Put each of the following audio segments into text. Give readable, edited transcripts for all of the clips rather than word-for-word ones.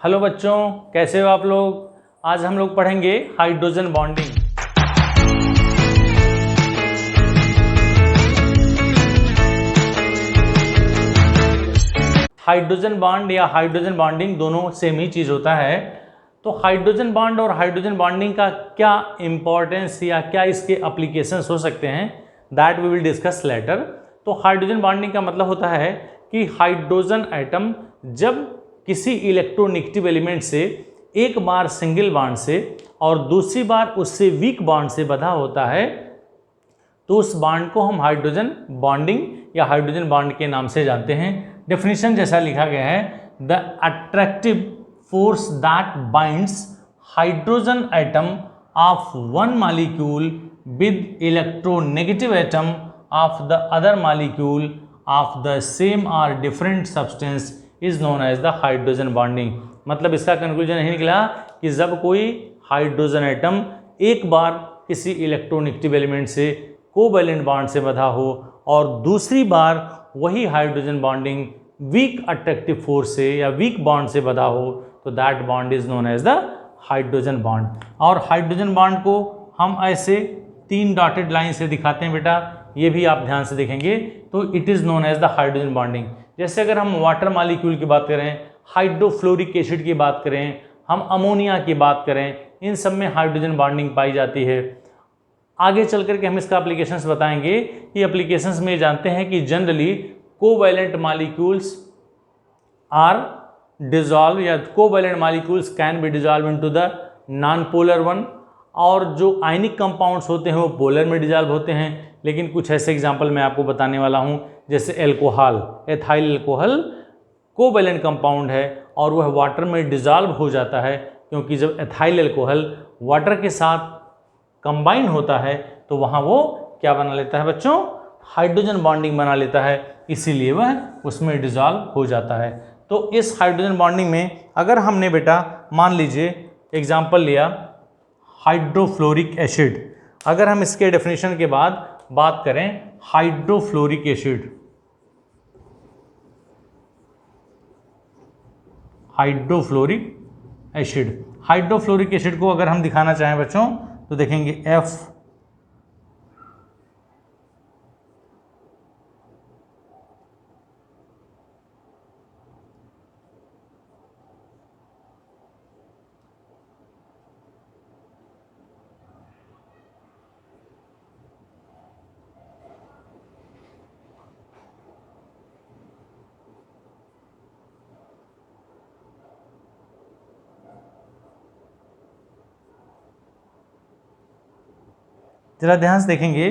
Hello बच्चों, कैसे हो आप लोग। आज हम लोग पढ़ेंगे हाइड्रोजन बॉन्डिंग। हाइड्रोजन बॉन्ड या हाइड्रोजन बॉन्डिंग दोनों सेम ही चीज़ होता है। तो हाइड्रोजन बॉन्ड और हाइड्रोजन बॉन्डिंग का क्या इंपॉर्टेंस या क्या इसके एप्लीकेशंस हो सकते हैं, that we will discuss later. तो हाइड्रोजन बॉन्डिंग का मतलब होता है कि हाइड्रोजन एटम जब किसी इलेक्ट्रोनेगेटिव एलिमेंट से एक बार सिंगल बॉन्ड से और दूसरी बार उससे वीक बॉन्ड से बंधा होता है, तो उस बॉन्ड को हम हाइड्रोजन बॉन्डिंग या हाइड्रोजन बॉन्ड के नाम से जानते हैं। डेफिनेशन जैसा लिखा गया है, the attractive force that binds hydrogen atom of one molecule with electronegative atom of the other molecule of the same और different substance is known as the hydrogen bonding. मतलब इसका कंक्लूजन यही निकला कि जब कोई हाइड्रोजन एटम एक बार किसी इलेक्ट्रोनेगेटिव एलिमेंट से कोवैलेंट बॉन्ड से बंधा हो और दूसरी बार वही hydrogen bonding weak attractive force से या वीक बॉन्ड से बंधा हो, तो that bond is known as the hydrogen bond. और हाइड्रोजन बॉन्ड को हम ऐसे 3 डॉटेड लाइन से दिखाते हैं बेटा, ये भी आप ध्यान से देखेंगे तो it is known as the hydrogen bonding. जैसे अगर हम वाटर मॉलिक्यूल की बात करें, हाइड्रोफ्लोरिक एसिड की बात करें, हम अमोनिया की बात करें, इन सब में हाइड्रोजन बॉन्डिंग पाई जाती है। आगे चल करके हम इसका एप्लीकेशंस बताएंगे कि एप्लीकेशंस में जानते हैं कि generally covalent molecules are dissolve या covalent molecules can be dissolve into the non polar one, और जो आयनिक कंपाउंड्स होते हैं वो पोलर में डिजॉल्व होते हैं। लेकिन कुछ ऐसे एग्जांपल मैं आपको बताने वाला हूं, जैसे alcohol, ethyl alcohol covalent compound है और वह वाटर में डिजॉल्व हो जाता है, क्योंकि जब एथाइल एल्कोहल वाटर के साथ कंबाइन होता है तो वहाँ वो क्या बना लेता है बच्चों, हाइड्रोजन बॉन्डिंग बना लेता है, इसीलिए वह उसमें डिजॉल्व हो जाता है। तो इस हाइड्रोजन बॉन्डिंग में अगर हमने बेटा मान लीजिए एग्जाम्पल लिया हाइड्रोफ्लोरिक एसिड, अगर हम इसके डेफिनेशन के बाद बात करें hydrofluoric acid, hydrofluoric acid, hydrofluoric acid को अगर हम दिखाना चाहें बच्चों तो देखेंगे F जरा ध्यान से देखेंगे,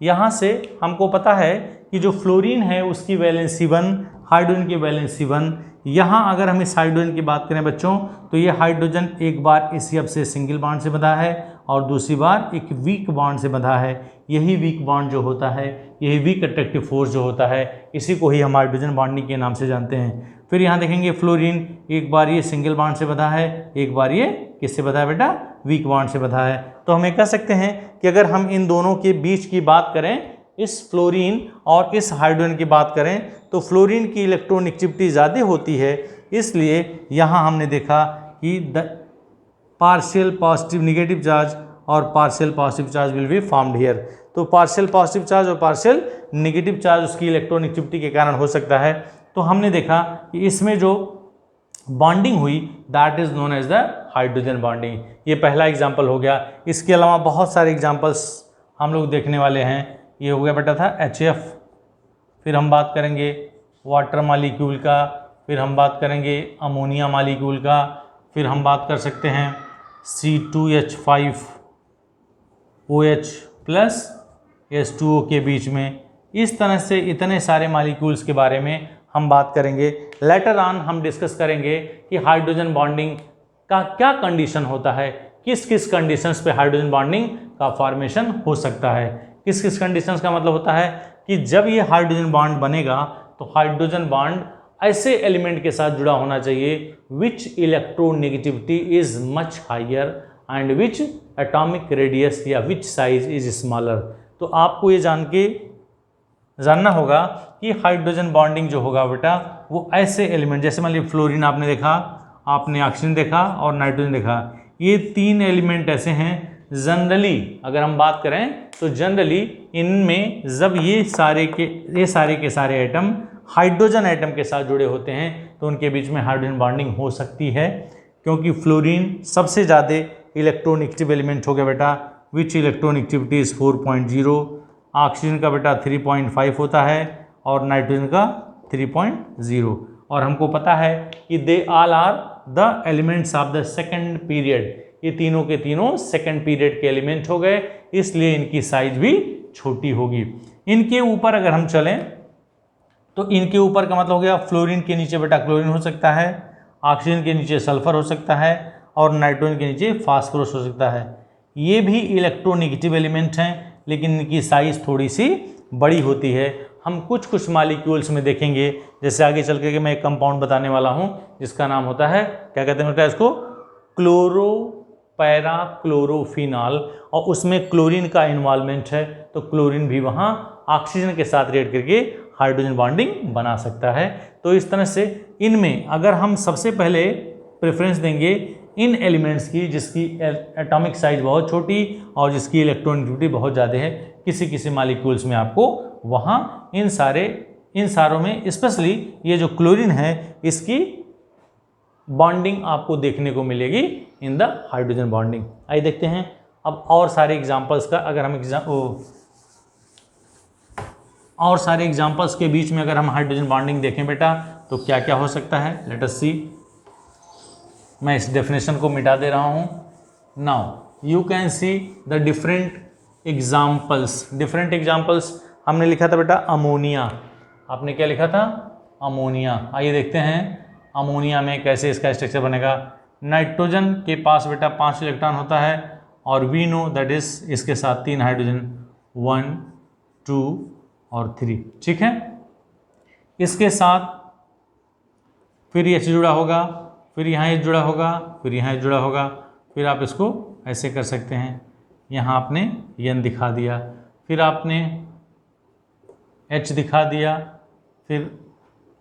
यहाँ से हमको पता है कि जो फ्लोरीन है उसकी वैलेंसी 1, हाइड्रोजन की वैलेंसी 1। यहाँ अगर हम इस हाइड्रोजन की बात करें बच्चों तो ये हाइड्रोजन एक बार इस अब से सिंगल बॉन्ड से बंधा है और दूसरी बार एक वीक बॉन्ड से बंधा है। यही वीक बॉन्ड जो होता है, यही वीक अट्रैक्टिव फोर्स जो होता है, इसी को ही हम हाइड्रोजन बॉन्डिंग के नाम से जानते हैं। फिर यहाँ देखेंगे फ्लोरीन एक बार ये सिंगल बॉन्ड से बंधा है, एक बार ये किससे बंधा है बेटा, वीक बॉन्ड से बंधा है। तो हमें कह सकते हैं कि अगर हम इन दोनों के बीच की बात करें, इस फ्लोरीन और इस हाइड्रोजन की बात करें, तो फ्लोरीन की इलेक्ट्रोनेगेटिविटी ज़्यादा होती है, इसलिए यहाँ हमने देखा कि the partial positive negative charge और partial positive charge will be formed here. तो पार्शियल पॉजिटिव चार्ज और पार्शियल नेगेटिव चार्ज उसकी इलेक्ट्रोनेगेटिविटी के कारण हो सकता है। तो हमने देखा कि इसमें जो बॉन्डिंग हुई that is known as the hydrogen bonding. ये पहला एग्जाम्पल हो गया। इसके अलावा बहुत सारे एग्जाम्पल्स हम लोग देखने वाले हैं। ये हो गया बेटा था HF, फिर हम बात करेंगे वाटर मॉलिक्यूल का, फिर हम बात करेंगे अमोनिया मॉलिक्यूल का, फिर हम बात कर सकते हैं C2H5OH प्लस H2O के बीच में। इस तरह से इतने सारे मॉलिक्यूल्स के बारे में हम बात करेंगे। लेटर ऑन हम डिस्कस करेंगे कि हाइड्रोजन बॉन्डिंग का क्या कंडीशन होता है, किस किस कंडीशंस पे हाइड्रोजन बॉन्डिंग का फॉर्मेशन हो सकता है। किस किस कंडीशंस का मतलब होता है कि जब ये हाइड्रोजन बॉन्ड बनेगा तो हाइड्रोजन बॉन्ड ऐसे एलिमेंट के साथ जुड़ा होना चाहिए which electronegativity is much higher and which atomic radius या विच साइज इज स्मॉलर। तो आपको ये जानना होगा कि हाइड्रोजन बॉन्डिंग जो होगा बेटा वो ऐसे एलिमेंट, जैसे मान लीजिए फ्लोरीन आपने देखा आपने ऑक्सीजन देखा और नाइट्रोजन देखा। ये 3 एलिमेंट ऐसे हैं जनरली, अगर हम बात करें तो जनरली इनमें जब ये सारे के सारे एटम हाइड्रोजन एटम के साथ जुड़े होते हैं तो उनके बीच में हाइड्रोजन बॉन्डिंग हो सकती है, क्योंकि फ्लोरीन सबसे ज़्यादा इलेक्ट्रोनेगेटिव एलिमेंट हो गया बेटा, विच इलेक्ट्रोनेगेटिविटी इज 4.0। ऑक्सीजन का बेटा 3.5 होता है और नाइट्रोजन का 3.0। और हमको पता है कि they all are the elements of the second period, ये तीनों के तीनों सेकंड पीरियड के एलिमेंट हो गए, इसलिए इनकी साइज भी छोटी होगी। इनके ऊपर अगर हम चलें तो इनके ऊपर का मतलब हो गया फ्लोरीन के नीचे बेटा क्लोरीन हो सकता है, ऑक्सीजन के नीचे सल्फर हो सकता है और नाइट्रोजन के नीचे फास्फोरस हो सकता है। ये भी इलेक्ट्रोनेगेटिव एलिमेंट हैं, लेकिन इनकी साइज थोड़ी सी बड़ी होती है। हम कुछ मालिक्यूल्स में देखेंगे, जैसे आगे चल के मैं एक कंपाउंड बताने वाला हूँ जिसका नाम होता है, क्या कहते हैं बेटा इसको, पैराक्लोरोफिनॉल, और उसमें क्लोरीन का इन्वॉल्वमेंट है, तो क्लोरीन भी वहाँ ऑक्सीजन के साथ रिएक्ट करके हाइड्रोजन बॉन्डिंग बना सकता है। तो इस तरह से इनमें अगर हम सबसे पहले प्रेफरेंस देंगे इन एलिमेंट्स की जिसकी एटॉमिक साइज बहुत छोटी और जिसकी इलेक्ट्रोनेगेटिविटी बहुत ज़्यादा है, किसी मालिक्यूल्स में आपको वहाँ इन सारों में स्पेशली ये जो क्लोरीन है इसकी बॉन्डिंग आपको देखने को मिलेगी इन द हाइड्रोजन बॉन्डिंग। आइए देखते हैं अब और सारे एग्जांपल्स का, अगर हम और सारे एग्जांपल्स के बीच में अगर हम हाइड्रोजन बॉन्डिंग देखें बेटा तो क्या क्या हो सकता है, लेट अस सी। मैं इस डेफिनेशन को मिटा दे रहा हूँ। Now you can see the different examples. हमने लिखा था बेटा अमोनिया, आपने क्या लिखा था, अमोनिया। आइए देखते हैं अमोनिया में कैसे इसका स्ट्रक्चर बनेगा। नाइट्रोजन के पास बेटा 5 इलेक्ट्रॉन होता है और वी नो दैट इज इसके साथ 3 हाइड्रोजन, 1 2 और 3, ठीक है। इसके साथ फिर H जुड़ा होगा, फिर यहाँ H जुड़ा होगा, फिर यहाँ H जुड़ा होगा, फिर आप इसको ऐसे कर सकते हैं, यहाँ आपने N दिखा दिया, फिर आपने H दिखा दिया, फिर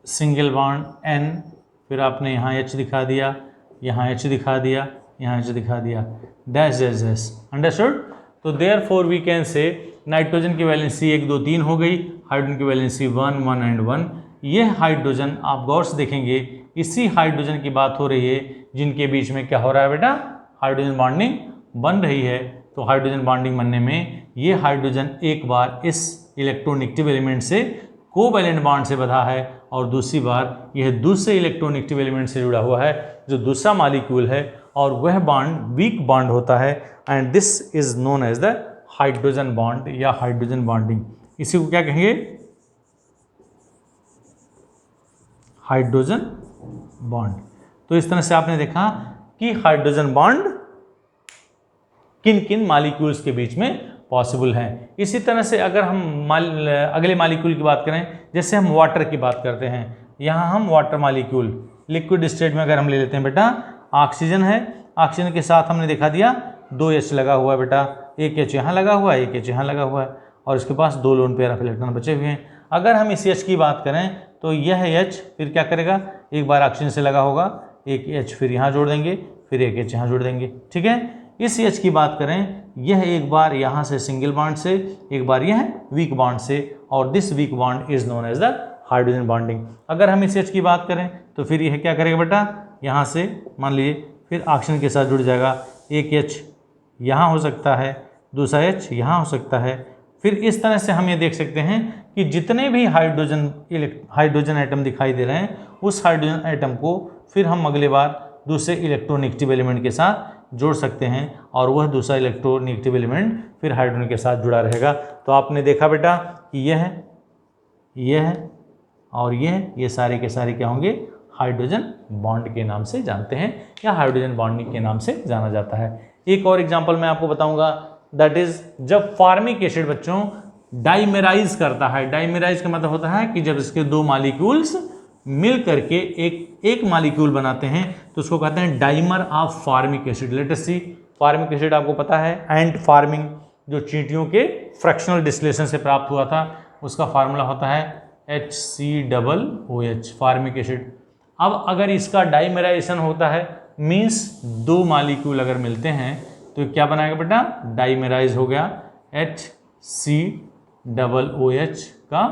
सिंगल बॉन्ड N, फिर आपने यहाँ H दिखा दिया, यहाँ H दिखा दिया, यहाँ H दिखा दिया, डैश डैश डैश, अंडरस्टूड। तो therefore we can say nitrogen की वैलेंसी 1 2 3 हो गई, हाइड्रोजन की वैलेंसी 1 1 एंड 1। ये हाइड्रोजन आप गौर से देखेंगे, इसी हाइड्रोजन की बात हो रही है जिनके बीच में क्या हो रहा है बेटा, हाइड्रोजन बॉन्डिंग बन रही है। तो हाइड्रोजन बॉन्डिंग बनने में ये हाइड्रोजन एक बार इस इलेक्ट्रोनेगेटिव एलिमेंट से कोवैलेंट बॉन्ड से बंधा है और दूसरी बार यह दूसरे इलेक्ट्रोनेगेटिव एलिमेंट से जुड़ा हुआ है जो दूसरा मॉलिक्यूल है, और वह बॉन्ड वीक बॉन्ड होता है and this is known as the hydrogen bond या हाइड्रोजन बॉन्डिंग। इसी को क्या कहेंगे, हाइड्रोजन बॉन्ड। तो इस तरह से आपने देखा कि हाइड्रोजन बॉन्ड किन किन मॉलिक्यूल्स के बीच में पॉसिबल है। इसी तरह से अगर हम अगले मॉलिक्यूल की बात करें, जैसे हम वाटर की बात करते हैं, यहाँ हम वाटर मॉलिक्यूल लिक्विड स्टेट में अगर हम ले लेते हैं बेटा, ऑक्सीजन है, ऑक्सीजन के साथ हमने दिखा दिया 2 H लगा हुआ है बेटा, एक H यहाँ लगा हुआ है, एक H यहाँ लगा हुआ है, और इसके पास 2 लोन पेयर ऑफ इलेक्ट्रॉन बचे हुए हैं। अगर हम इस H की बात करें तो यह H फिर क्या करेगा, एक बार ऑक्सीजन से लगा होगा, एक H फिर यहाँ जोड़ देंगे, फिर एक H यहाँ जोड़ देंगे, ठीक है। इस H की बात करें, यह एक बार यहाँ से सिंगल बॉन्ड से, एक बार यह वीक बॉन्ड से, और this weak bond is known as the hydrogen bonding. अगर हम इस H की बात करें तो फिर यह क्या करेगा बेटा, यहाँ से मान लीजिए फिर ऑक्सीजन के साथ जुड़ जाएगा, एक H यहाँ हो सकता है, दूसरा H यहाँ हो सकता है। फिर इस तरह से हम ये देख सकते हैं कि जितने भी हाइड्रोजन एटम दिखाई दे रहे हैं, उस हाइड्रोजन एटम को फिर हम अगले बार दूसरे इलेक्ट्रोनेगेटिव एलिमेंट के साथ जोड़ सकते हैं, और वह दूसरा इलेक्ट्रोनेगेटिव एलिमेंट फिर हाइड्रोजन के साथ जुड़ा रहेगा। तो आपने देखा बेटा कि यह और ये सारे के सारे क्या होंगे, हाइड्रोजन बॉन्ड के नाम से जानते हैं या हाइड्रोजन बॉन्डिंग के नाम से जाना जाता है। एक और एग्जांपल मैं आपको बताऊंगा, दैट इज जब फॉर्मिक एसिड बच्चों डाइमेराइज करता है। डाइमेराइज का मतलब होता है कि जब इसके 2 मॉलिक्यूल्स मिल करके एक मॉलिक्यूल बनाते हैं तो उसको कहते हैं dimer of formic acid. Let us see, formic acid आपको पता है एंट फार्मिंग जो चींटियों के फ्रैक्शनल डिस्टिलेशन से प्राप्त हुआ था, उसका फार्मूला होता है HCOOH फॉर्मिक एसिड। अब अगर इसका डाइमेराइजेशन होता है मीन्स दो मालिक्यूल अगर मिलते हैं तो क्या बनाएगा बेटा, डाइमेराइज हो गया HCOOH का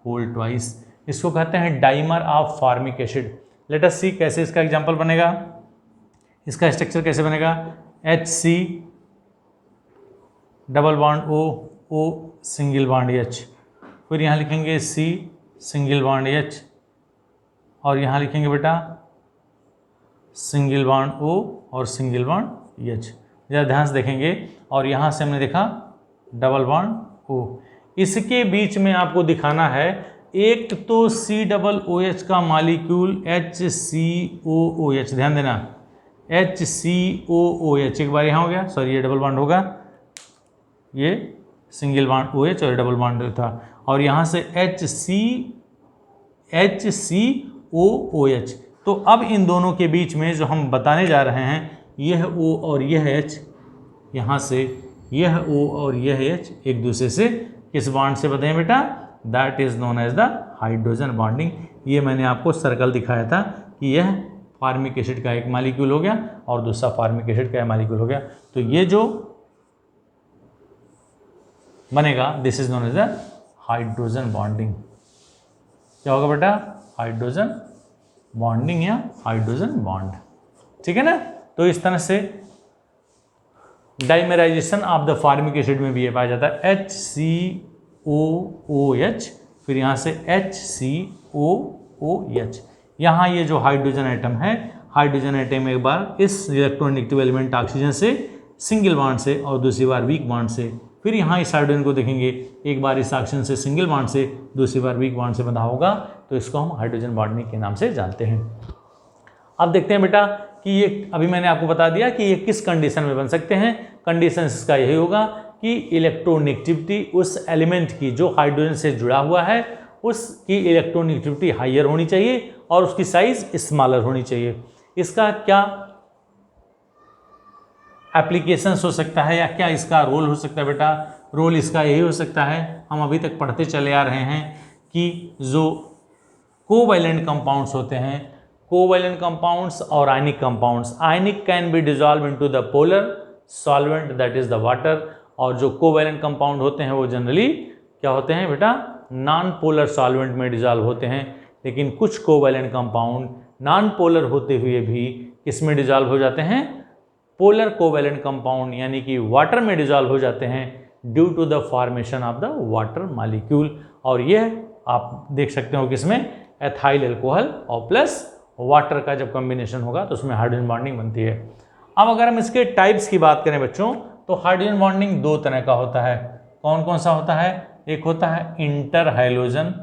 होल ट्वाइस। इसको कहते हैं dimer of formic acid. Let us see कैसे इसका एग्जांपल बनेगा, इसका स्ट्रक्चर कैसे बनेगा, HC double bond O single bond H, फिर यहाँ लिखेंगे C सिंगल बॉन्ड H और यहाँ लिखेंगे बेटा सिंगल बॉन्ड O और सिंगल बॉन्ड H। ज़रा ध्यान से देखेंगे और यहाँ से हमने देखा डबल बॉन्ड O। इसके बीच में आपको दिखाना है एक तो COOH का मॉलिक्यूल HCOOH, ध्यान देना HCOOH, एक बार यहाँ हो गया, सॉरी ये डबल बॉन्ड होगा, ये सिंगल बॉन्ड OH और डबल बॉन्ड था, और यहाँ से HCOOH। तो अब इन दोनों के बीच में जो हम बताने जा रहे हैं, यह O और यह H, यहाँ से यह O और यह H एक दूसरे से किस बॉन्ड से बताएं बेटा, that is known as the hydrogen bonding. ये मैंने आपको सर्कल दिखाया था कि यह फॉर्मिक एसिड का एक मॉलिक्यूल हो गया और दूसरा फॉर्मिक एसिड का मॉलिक्यूल हो गया। तो ये जो बनेगा this is known as the hydrogen bonding. क्या होगा बेटा, हाइड्रोजन बॉन्डिंग या हाइड्रोजन बॉन्ड, ठीक है ना। तो इस तरह से dimerization of the formic acid में भी ये पाया जाता है HCOOH, फिर यहाँ से HCOOH। यहाँ ये जो हाइड्रोजन एटम है, हाइड्रोजन एटम एक बार इस इलेक्ट्रोनेगेटिव एलिमेंट ऑक्सीजन से सिंगल बॉन्ड से और दूसरी बार वीक बॉन्ड से, फिर यहाँ इस हाइड्रोजन को देखेंगे एक बार इस ऑक्सीजन से सिंगल बॉन्ड से, दूसरी बार वीक बॉन्ड से बंधा होगा, तो इसको हम हाइड्रोजन बॉन्डिंग के नाम से जानते हैं। अब देखते हैं बेटा कि ये अभी मैंने आपको बता दिया कि ये किस कंडीशन में बन सकते हैं। कंडीशन इसका यही होगा कि इलेक्ट्रोनेगेटिविटी उस एलिमेंट की जो हाइड्रोजन से जुड़ा हुआ है उसकी इलेक्ट्रोनेगेटिविटी हाइयर होनी चाहिए और उसकी साइज स्मॉलर होनी चाहिए। इसका क्या एप्लीकेशंस हो सकता है या क्या इसका रोल हो सकता है बेटा, रोल इसका यही हो सकता है, हम अभी तक पढ़ते चले आ रहे हैं कि जो कोवैलेंट कंपाउंड्स होते हैं, कोवैलेंट कंपाउंड्स और ionic compounds, ionic can be dissolve into the polar solvent that is the water, और जो कोवैलेंट कंपाउंड होते हैं वो जनरली क्या होते हैं बेटा, नॉन पोलर सॉल्वेंट में डिजॉल्व होते हैं। लेकिन कुछ कोवैलेंट कंपाउंड नॉन पोलर होते हुए भी किस में डिजॉल्व हो जाते हैं, पोलर कोवैलेंट कंपाउंड यानी कि वाटर में डिजॉल्व हो जाते हैं due to the formation of the water molecule. और यह आप देख सकते हो किसमें, एथाइल अल्कोहल और प्लस वाटर का जब कॉम्बिनेशन होगा तो उसमें हाइड्रोजन बॉन्डिंग बनती है। अब अगर हम इसके टाइप्स की बात करें बच्चों, तो हाइड्रोजन बॉन्डिंग दो तरह का होता है। कौन कौन सा होता है, एक होता है इंटर हाइलोजन,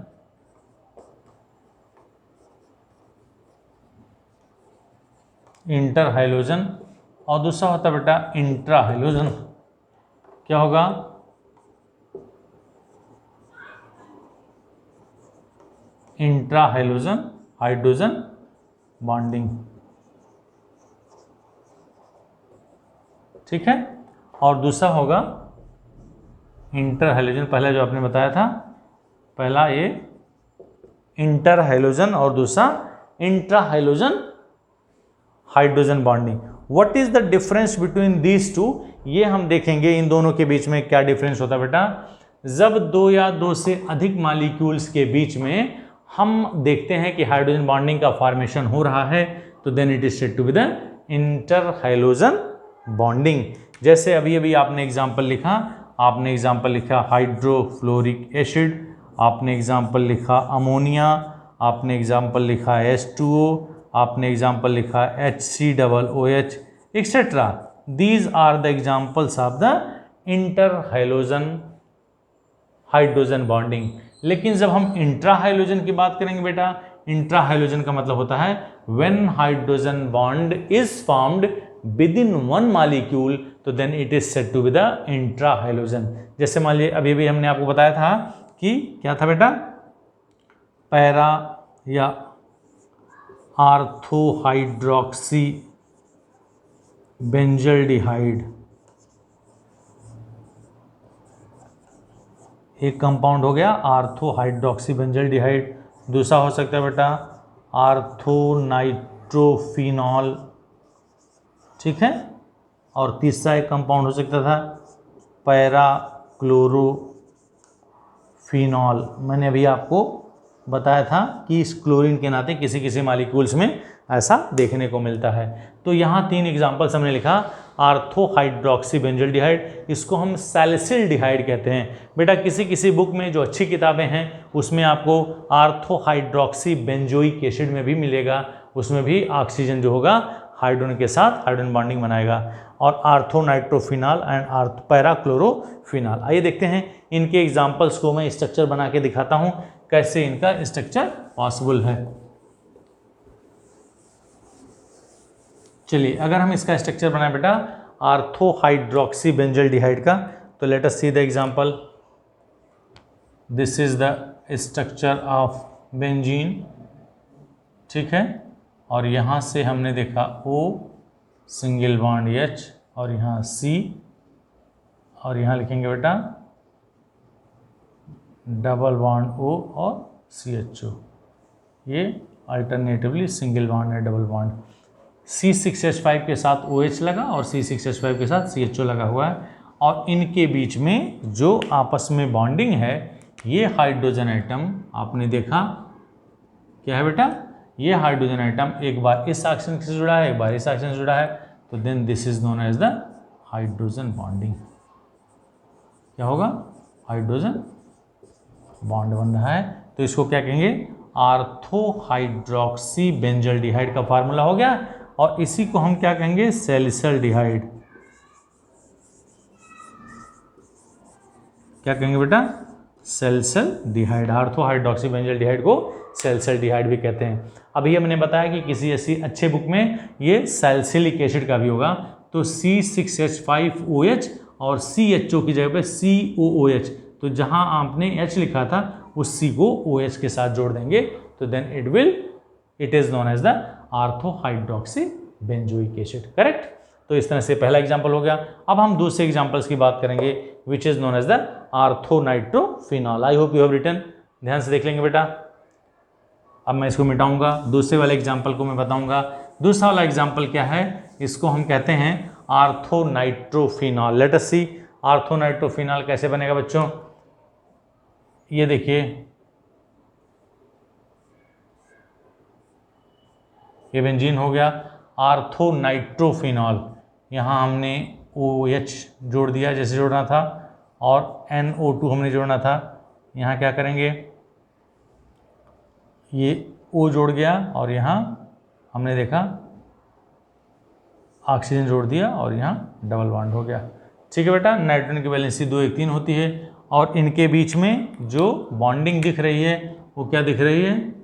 इंटर हाइलोजन, और दूसरा होता है बेटा इंट्रा हाइलोजन। क्या होगा, इंट्रा हाइलोजन हाइड्रोजन बॉन्डिंग, ठीक है। और दूसरा होगा इंटर हाइलोजन, पहला जो आपने बताया था, पहला ये इंटर हाइलोजन और दूसरा intra halogen hydrogen bonding. What is the difference between these two, ये हम देखेंगे इन दोनों के बीच में क्या डिफरेंस होता है बेटा। जब दो या दो से अधिक मॉलिक्यूल्स के बीच में हम देखते हैं कि हाइड्रोजन बॉन्डिंग का फॉर्मेशन हो रहा है, तो then it is said to be the inter halogen bonding. जैसे अभी अभी आपने एग्जाम्पल लिखा, आपने एग्जाम्पल लिखा हाइड्रोफ्लोरिक एसिड, आपने एग्जाम्पल लिखा अमोनिया, आपने एग्जाम्पल लिखा H2O, आपने एग्जाम्पल लिखा HCOOH etcetera. These are the examples of the inter halogen hydrogen bonding. लेकिन जब हम इंट्रा हाइलोजन की बात करेंगे बेटा, इंट्रा हाइलोजन का मतलब होता है when hydrogen bond is formed within one molecule, तो then it is said to be the intra halogen. जैसे मान लीजिए अभी भी हमने आपको बताया था कि क्या था बेटा, पैरा या आर्थोहाइड्रोक्सी बेंजल्डिहाइड एक कंपाउंड हो गया आर्थोहाइड्रोक्सी बेंजल्डिहाइड। दूसरा हो सकता है बेटा आर्थोनाइट्रोफिनॉल, ठीक है। और तीसरा एक कंपाउंड हो सकता था पैराक्लोरोफिनॉल। मैंने अभी आपको बताया था कि इस क्लोरीन के नाते किसी किसी मॉलिक्यूल्स में ऐसा देखने को मिलता है। तो यहाँ 3 एग्जाम्पल्स हमने लिखा। आर्थोहाइड्रोक्सीबेंजोल्डिहाइड, इसको हम सैलिसिल्डिहाइड कहते हैं। बेटा किसी किसी बुक में जो अच्छी किताबें हैं उसमें आपको आर्थोहाइड्रोक्सीबेंजोइक एसिड में भी मिलेगा, उसमें भी ऑक्सीजन जो होगा हाइड्रोजन के साथ हाइड्रोजन बॉन्डिंग बनाएगा। और आर्थोनाइट्रोफिनॉल एंड पैराक्लोरोफिनॉल। आइए देखते हैं इनके एग्जाम्पल्स को मैं स्ट्रक्चर बना के दिखाता हूँ कैसे इनका स्ट्रक्चर पॉसिबल है। चलिए अगर हम इसका स्ट्रक्चर बनाए बेटा आर्थोहाइड्रोक्सीबेंजोल्डिहाइड का, तो late us see the example. This is the structure of benzene, ठीक है। और यहाँ से हमने देखा O सिंगल बॉन्ड H और यहाँ C, और यहाँ लिखेंगे बेटा डबल बॉन्ड O और CHO। ये अल्टरनेटिवली सिंगल बॉन्ड है, डबल बॉन्ड। C6H5 के साथ OH लगा और C6H5 के साथ CHO लगा हुआ है। और इनके बीच में जो आपस में बॉन्डिंग है, ये हाइड्रोजन एटम आपने देखा क्या है बेटा, ये हाइड्रोजन एटम एक बार इस ऑक्सीजन से जुड़ा है, एक बार इस ऑक्सीजन से जुड़ा है, तो then this is known as the hydrogen bonding. क्या होगा, हाइड्रोजन बॉन्ड बन रहा है। तो इसको क्या कहेंगे, आर्थोहाइड्रोक्सीबेंजोल्डिहाइड का फार्मूला हो गया। और इसी को हम क्या कहेंगे, सैलिसिल्डिहाइड। क्या कहेंगे बेटा, सैलिसिल्डिहाइड। आर्थोहाइड्रोक्सीबेंजोल्डिहाइड को सैलिसिल्डिहाइड भी कहते हैं। अभी हमने बताया कि किसी ऐसी अच्छे बुक में ये सैलिसिलिक एसिड का भी होगा, तो C6H5OH और CHO की जगह पे COOH। तो जहां आपने H लिखा था उस C को OH के साथ जोड़ देंगे, तो then it is known as the orthohydroxybenzoic acid. Correct. तो इस तरह से पहला एग्जांपल हो गया। अब हम दूसरे एग्जांपल्स की बात करेंगे, which is known as the orthonitrophenol. I hope you have written. ध्यान से देख लेंगे बेटा। अब मैं इसको मिटाऊंगा, दूसरे वाले एग्जाम्पल को मैं बताऊंगा। दूसरा वाला एग्जाम्पल क्या है, इसको हम कहते हैं आर्थोनाइट्रोफिनॉल। लेट अस सी आर्थोनाइट्रोफिनॉल कैसे बनेगा बच्चों। ये देखिए, ये बेंजीन हो गया। आर्थोनाइट्रोफिनॉल, यहाँ हमने OH जोड़ दिया जैसे जोड़ना था, और NO2 हमने जोड़ना था। यहाँ क्या करेंगे, ये O जोड़ गया और यहाँ हमने देखा ऑक्सीजन जोड़ दिया और यहाँ डबल बॉन्ड हो गया। ठीक है बेटा। नाइट्रोजन की वैलेंसी 2 1 3 होती है, और इनके बीच में जो बॉन्डिंग दिख रही है वो क्या दिख रही है,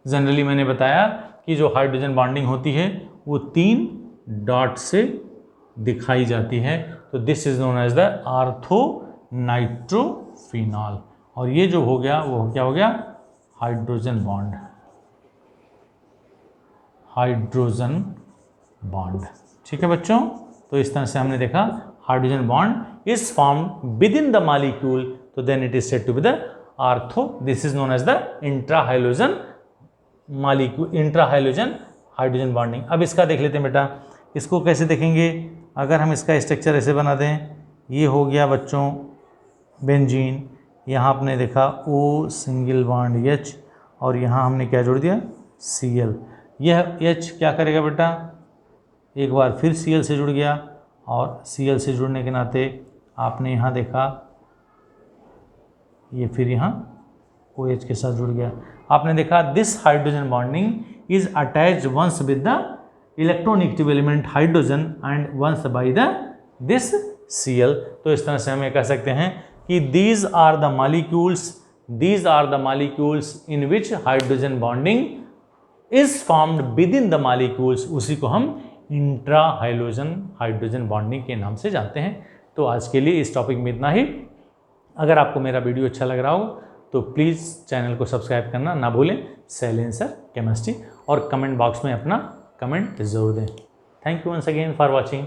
जनरली मैंने बताया कि जो हाइड्रोजन बॉन्डिंग होती है वो 3 डॉट से दिखाई जाती है। तो this is known as the orthonitrophenol. और ये जो हो गया वो क्या हो गया, हाइड्रोजन बॉन्ड, हाइड्रोजन बॉन्ड। ठीक है बच्चों। तो इस तरह से हमने देखा hydrogen bond is formed within the molecule, तो then it is said to be the ortho. This is known as the intrahalogen molecule, intrahalogen hydrogen bonding. अब इसका देख लेते हैं बेटा, इसको कैसे देखेंगे। अगर हम इसका स्ट्रक्चर ऐसे बना दें, ये हो गया बच्चों बेंजीन, यहाँ आपने देखा O सिंगल बॉन्ड H, और यहाँ हमने क्या जोड़ दिया, Cl। यह H क्या करेगा बेटा, एक बार फिर Cl से जुड़ गया, और Cl से जुड़ने के नाते आपने यहाँ देखा ये फिर यहाँ OH के साथ जुड़ गया। आपने देखा this hydrogen bonding is attached once with the electronegative element hydrogen and once by the this Cl। तो इस तरह से हमें कह सकते हैं कि these are the molecules in which hydrogen bonding is formed within the molecules। उसी को हम इंट्राहाइलोजन हाइड्रोजन बॉन्डिंग के नाम से जानते हैं। तो आज के लिए इस टॉपिक में इतना ही। अगर आपको मेरा वीडियो अच्छा लग रहा हो तो प्लीज़ चैनल को सब्सक्राइब करना ना भूलें, साइलेंसर केमिस्ट्री, और कमेंट बॉक्स में अपना कमेंट ज़रूर दें। Thank you once again for watching.